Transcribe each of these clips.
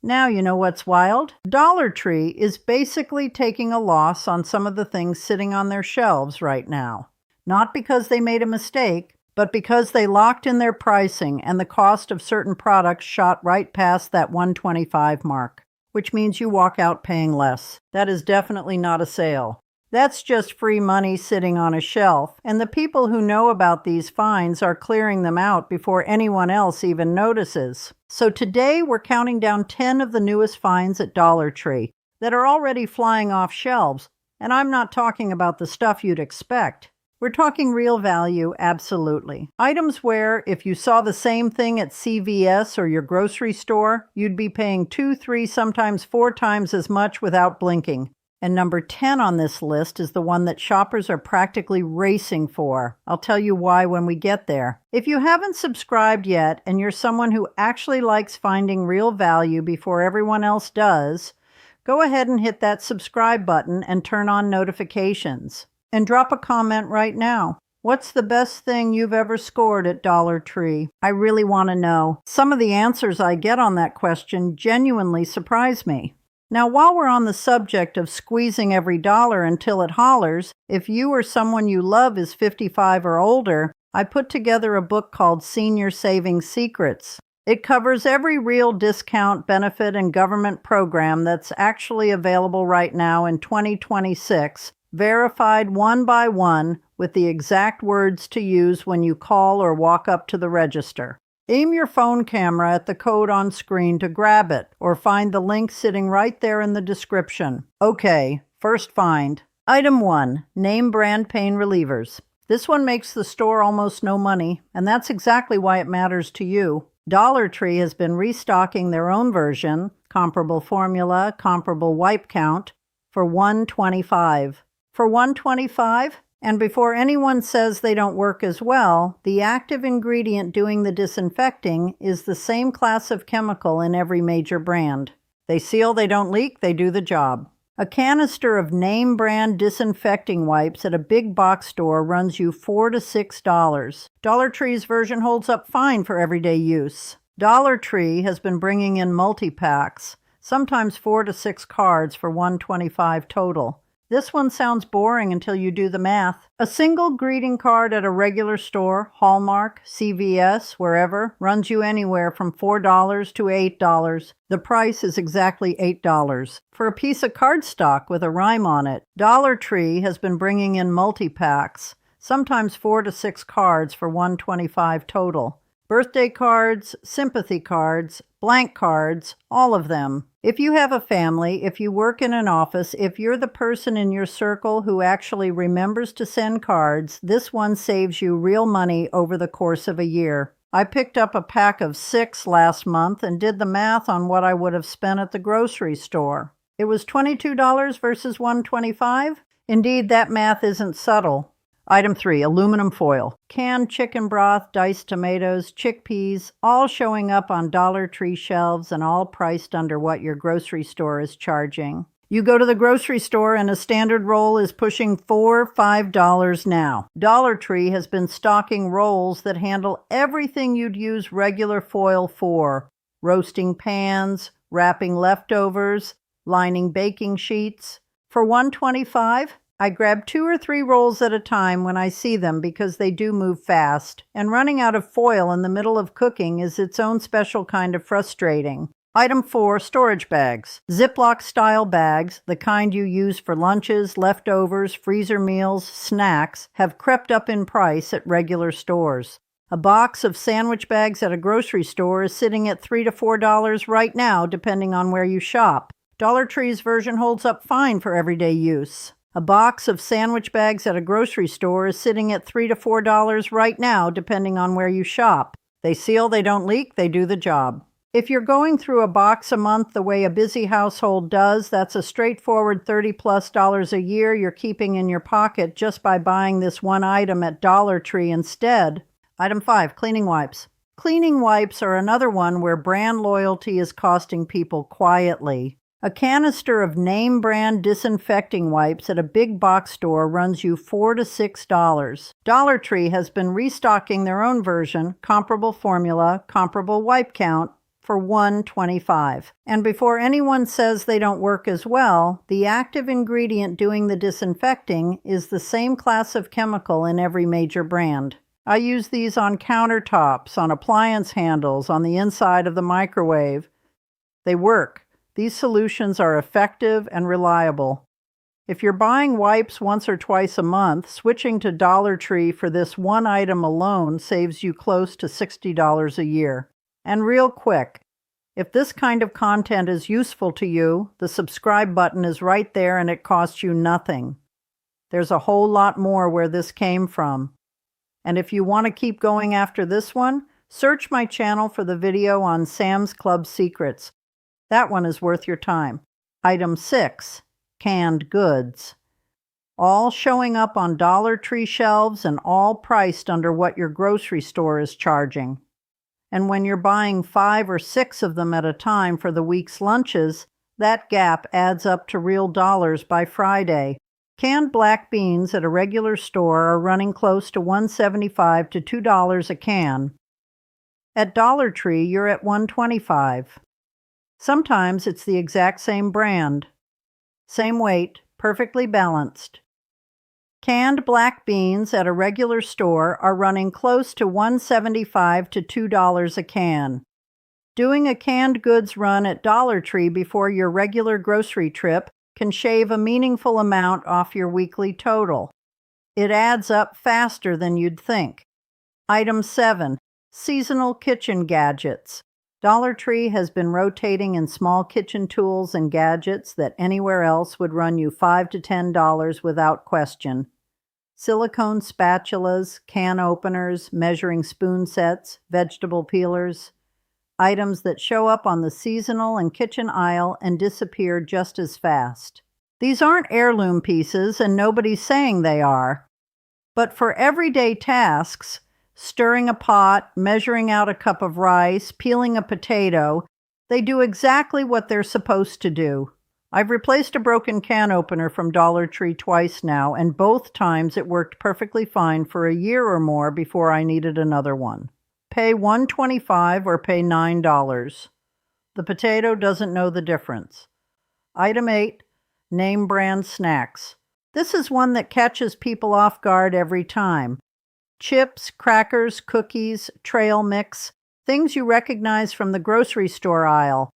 Now you know what's wild? Dollar Tree is basically taking a loss on some of the things sitting on their shelves right now. Not because they made a mistake, but because they locked in their pricing and the cost of certain products shot right past that $125 mark, which means you walk out paying less. That is definitely not a sale. That's just free money sitting on a shelf, and the people who know about these finds are clearing them out before anyone else even notices. So today we're counting down 10 of the newest finds at Dollar Tree that are already flying off shelves, and I'm not talking about the stuff you'd expect. We're talking real value, absolutely. Items where, if you saw the same thing at CVS or your grocery store, you'd be paying 2, 3, sometimes 4 times as much without blinking. And number 10 on this list is the one that shoppers are practically racing for. I'll tell you why when we get there. If you haven't subscribed yet and you're someone who actually likes finding real value before everyone else does, go ahead and hit that subscribe button and turn on notifications. And drop a comment right now. What's the best thing you've ever scored at Dollar Tree? I really want to know. Some of the answers I get on that question genuinely surprise me. Now, while we're on the subject of squeezing every dollar until it hollers, if you or someone you love is 55 or older, I put together a book called Senior Savings Secrets. It covers every real discount, benefit, and government program that's actually available right now in 2026, verified one by one with the exact words to use when you call or walk up to the register. Aim your phone camera at the code on screen to grab it, or find the link sitting right there in the description. Okay, first find. Item 1, name brand pain relievers. This one makes the store almost no money, and that's exactly why it matters to you. Dollar Tree has been restocking their own version, comparable formula, comparable wipe count, for $125. For $125? And before anyone says they don't work as well, the active ingredient doing the disinfecting is the same class of chemical in every major brand. They seal, they don't leak, they do the job. A canister of name brand disinfecting wipes at a big box store runs you $4 to $6. Dollar Tree's version holds up fine for everyday use. Dollar Tree has been bringing in multi-packs, sometimes 4 to 6 cards for $125 total. This one sounds boring until you do the math. A single greeting card at a regular store, Hallmark, CVS, wherever, runs you anywhere from $4 to $8. The price is exactly $8. For a piece of cardstock with a rhyme on it, Dollar Tree has been bringing in multi-packs, sometimes 4 to 6 cards for $125 total. Birthday cards, sympathy cards, blank cards, all of them. If you have a family, if you work in an office, if you're the person in your circle who actually remembers to send cards, this one saves you real money over the course of a year. I picked up a pack of 6 last month and did the math on what I would have spent at the grocery store. It was $22 versus $125. Indeed, that math isn't subtle. Item 3, aluminum foil. Canned chicken broth, diced tomatoes, chickpeas, all showing up on Dollar Tree shelves and all priced under what your grocery store is charging. You go to the grocery store and a standard roll is pushing $4, $5 now. Dollar Tree has been stocking rolls that handle everything you'd use regular foil for. Roasting pans, wrapping leftovers, lining baking sheets. For $125, I grab 2 or 3 rolls at a time when I see them because they do move fast, and running out of foil in the middle of cooking is its own special kind of frustrating. Item 4, storage bags. Ziploc-style bags, the kind you use for lunches, leftovers, freezer meals, snacks, have crept up in price at regular stores. A box of sandwich bags at a grocery store is sitting at $3 to $4 right now, depending on where you shop. Dollar Tree's version holds up fine for everyday use. A box of sandwich bags at a grocery store is sitting at $3 to $4 right now, depending on where you shop. They seal, they don't leak, they do the job. If you're going through a box a month the way a busy household does, that's a straightforward $30+ a year you're keeping in your pocket just by buying this one item at Dollar Tree instead. Item 5, cleaning wipes. Cleaning wipes are another one where brand loyalty is costing people quietly. A canister of name brand disinfecting wipes at a big box store runs you $4 to $6. Dollar Tree has been restocking their own version, comparable formula, comparable wipe count, for $1.25. And before anyone says they don't work as well, the active ingredient doing the disinfecting is the same class of chemical in every major brand. I use these on countertops, on appliance handles, on the inside of the microwave. They work. These solutions are effective and reliable. If you're buying wipes once or twice a month, switching to Dollar Tree for this one item alone saves you close to $60 a year. And real quick, if this kind of content is useful to you, the subscribe button is right there and it costs you nothing. There's a whole lot more where this came from. And if you want to keep going after this one, search my channel for the video on Sam's Club secrets. That one is worth your time. Item 6, canned goods. All showing up on Dollar Tree shelves and all priced under what your grocery store is charging. And when you're buying 5 or 6 of them at a time for the week's lunches, that gap adds up to real dollars by Friday. Canned black beans at a regular store are running close to $1.75 to $2 a can. At Dollar Tree, you're at $1.25. Sometimes it's the exact same brand. Same weight, perfectly balanced. Canned black beans at a regular store are running close to $1.75 to $2 a can. Doing a canned goods run at Dollar Tree before your regular grocery trip can shave a meaningful amount off your weekly total. It adds up faster than you'd think. Item 7, seasonal kitchen gadgets. Dollar Tree has been rotating in small kitchen tools and gadgets that anywhere else would run you $5 to $10 without question. Silicone spatulas, can openers, measuring spoon sets, vegetable peelers. Items that show up on the seasonal and kitchen aisle and disappear just as fast. These aren't heirloom pieces, and nobody's saying they are. But for everyday tasks, stirring a pot, measuring out a cup of rice, peeling a potato, they do exactly what they're supposed to do. I've replaced a broken can opener from Dollar Tree twice now, and both times it worked perfectly fine for a year or more before I needed another one. Pay $1.25 or pay $9. The potato doesn't know the difference. Item 8, name brand snacks. This is one that catches people off guard every time. Chips, crackers, cookies, trail mix, things you recognize from the grocery store aisle.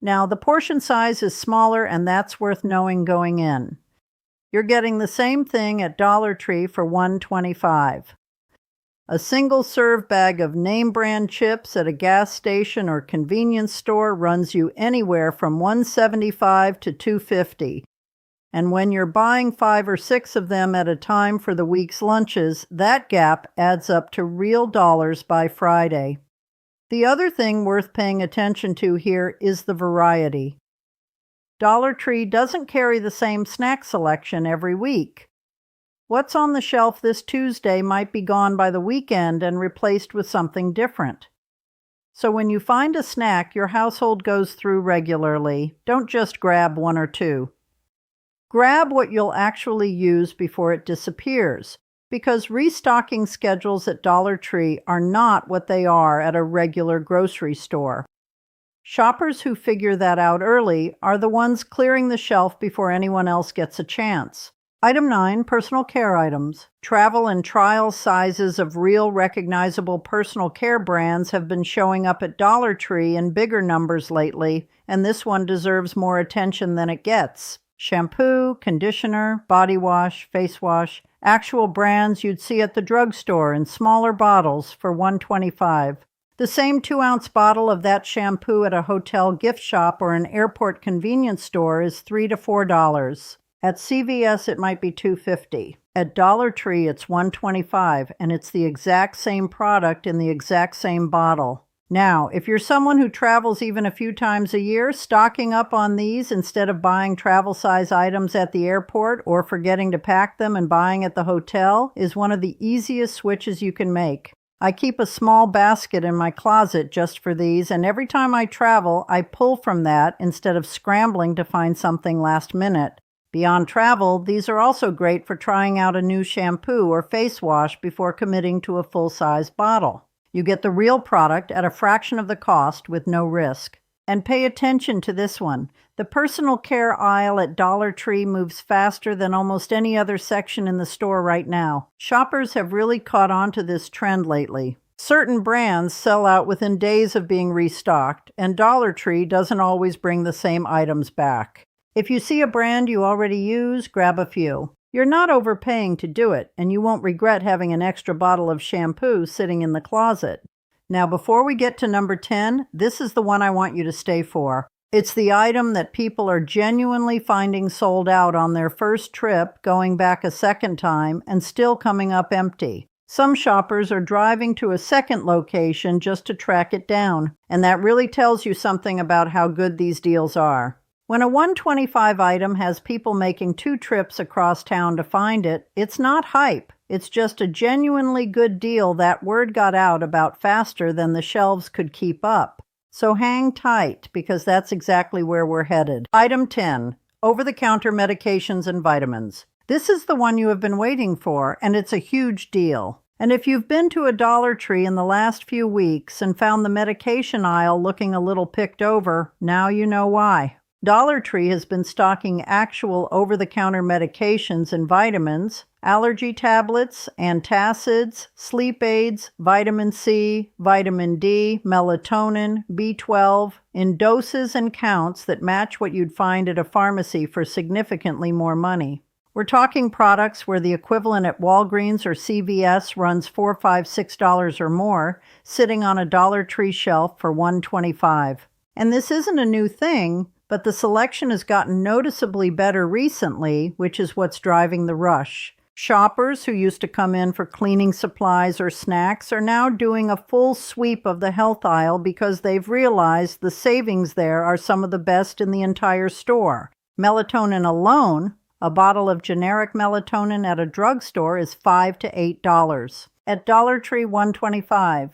Now, the portion size is smaller, and that's worth knowing going in. You're getting the same thing at Dollar Tree for $1.25. A single-serve bag of name-brand chips at a gas station or convenience store runs you anywhere from $1.75 to $2.50. And when you're buying 5 or 6 of them at a time for the week's lunches, that gap adds up to real dollars by Friday. The other thing worth paying attention to here is the variety. Dollar Tree doesn't carry the same snack selection every week. What's on the shelf this Tuesday might be gone by the weekend and replaced with something different. So when you find a snack your household goes through regularly, don't just grab 1 or 2. Grab what you'll actually use before it disappears, because restocking schedules at Dollar Tree are not what they are at a regular grocery store. Shoppers who figure that out early are the ones clearing the shelf before anyone else gets a chance. Item 9, personal care items. Travel and trial sizes of real recognizable personal care brands have been showing up at Dollar Tree in bigger numbers lately, and this one deserves more attention than it gets. Shampoo, conditioner, body wash, face wash, actual brands you'd see at the drugstore in smaller bottles for $1.25. The same 2-ounce bottle of that shampoo at a hotel gift shop or an airport convenience store is $3 to $4. At CVS, it might be $2.50. At Dollar Tree, it's $1.25, and it's the exact same product in the exact same bottle. Now, if you're someone who travels even a few times a year, stocking up on these instead of buying travel-size items at the airport or forgetting to pack them and buying at the hotel is one of the easiest switches you can make. I keep a small basket in my closet just for these, and every time I travel, I pull from that instead of scrambling to find something last minute. Beyond travel, these are also great for trying out a new shampoo or face wash before committing to a full-size bottle. You get the real product at a fraction of the cost with no risk. And pay attention to this one. The personal care aisle at Dollar Tree moves faster than almost any other section in the store right now. Shoppers have really caught on to this trend lately. Certain brands sell out within days of being restocked, and Dollar Tree doesn't always bring the same items back. If you see a brand you already use, grab a few. You're not overpaying to do it, and you won't regret having an extra bottle of shampoo sitting in the closet. Now, before we get to number 10, this is the one I want you to stay for. It's the item that people are genuinely finding sold out on their first trip, going back a second time, and still coming up empty. Some shoppers are driving to a second location just to track it down, and that really tells you something about how good these deals are. When a $125 item has people making 2 trips across town to find it, it's not hype. It's just a genuinely good deal that word got out about faster than the shelves could keep up. So hang tight, because that's exactly where we're headed. Item 10, over-the-counter medications and vitamins. This is the one you have been waiting for, and it's a huge deal. And if you've been to a Dollar Tree in the last few weeks and found the medication aisle looking a little picked over, now you know why. Dollar Tree has been stocking actual over-the-counter medications and vitamins, allergy tablets, antacids, sleep aids, vitamin C, vitamin D, melatonin, B12, in doses and counts that match what you'd find at a pharmacy for significantly more money. We're talking products where the equivalent at Walgreens or CVS runs $4, $5, $6 or more, sitting on a Dollar Tree shelf for $1.25. And this isn't a new thing, but the selection has gotten noticeably better recently, which is what's driving the rush. Shoppers who used to come in for cleaning supplies or snacks are now doing a full sweep of the health aisle because they've realized the savings there are some of the best in the entire store. Melatonin alone, a bottle of generic melatonin at a drugstore, is $5 to $8. At Dollar Tree, $1.25.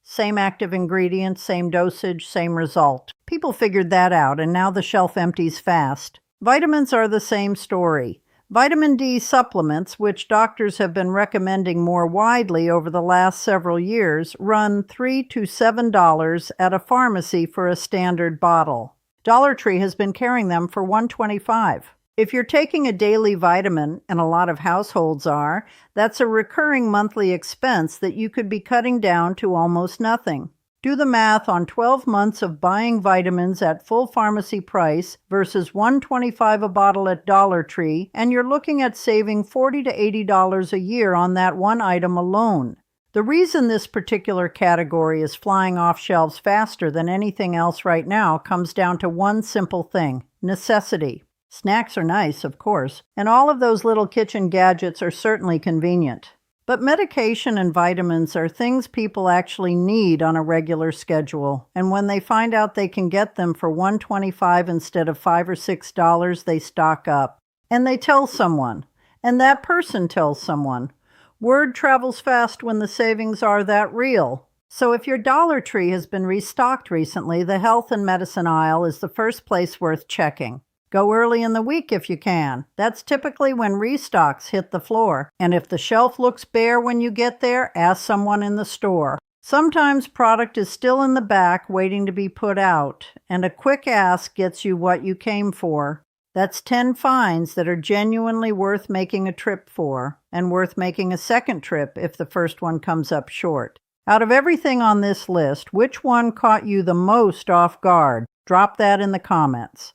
Same active ingredient, same dosage, same result. People figured that out, and now the shelf empties fast. Vitamins are the same story. Vitamin D supplements, which doctors have been recommending more widely over the last several years, run $3 to $7 at a pharmacy for a standard bottle. Dollar Tree has been carrying them for $1.25. If you're taking a daily vitamin, and a lot of households are, that's a recurring monthly expense that you could be cutting down to almost nothing. Do the math on 12 months of buying vitamins at full pharmacy price versus $1.25 a bottle at Dollar Tree, and you're looking at saving $40 to $80 a year on that one item alone. The reason this particular category is flying off shelves faster than anything else right now comes down to one simple thing: necessity. Snacks are nice, of course, and all of those little kitchen gadgets are certainly convenient. But medication and vitamins are things people actually need on a regular schedule, and when they find out they can get them for $1.25 instead of $5 or $6, they stock up. And they tell someone, and that person tells someone. Word travels fast when the savings are that real. So if your Dollar Tree has been restocked recently, the health and medicine aisle is the first place worth checking. Go early in the week if you can. That's typically when restocks hit the floor. And if the shelf looks bare when you get there, ask someone in the store. Sometimes product is still in the back waiting to be put out, and a quick ask gets you what you came for. That's 10 finds that are genuinely worth making a trip for, and worth making a second trip if the first one comes up short. Out of everything on this list, which one caught you the most off guard? Drop that in the comments.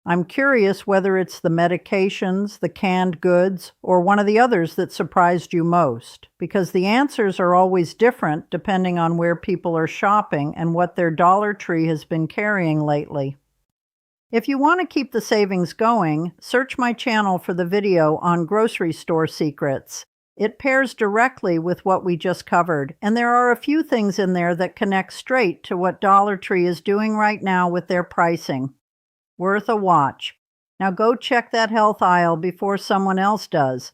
I'm curious whether it's the medications, the canned goods, or one of the others that surprised you most, because the answers are always different depending on where people are shopping and what their Dollar Tree has been carrying lately. If you want to keep the savings going, search my channel for the video on grocery store secrets. It pairs directly with what we just covered, and there are a few things in there that connect straight to what Dollar Tree is doing right now with their pricing. Worth a watch. Now go check that health aisle before someone else does.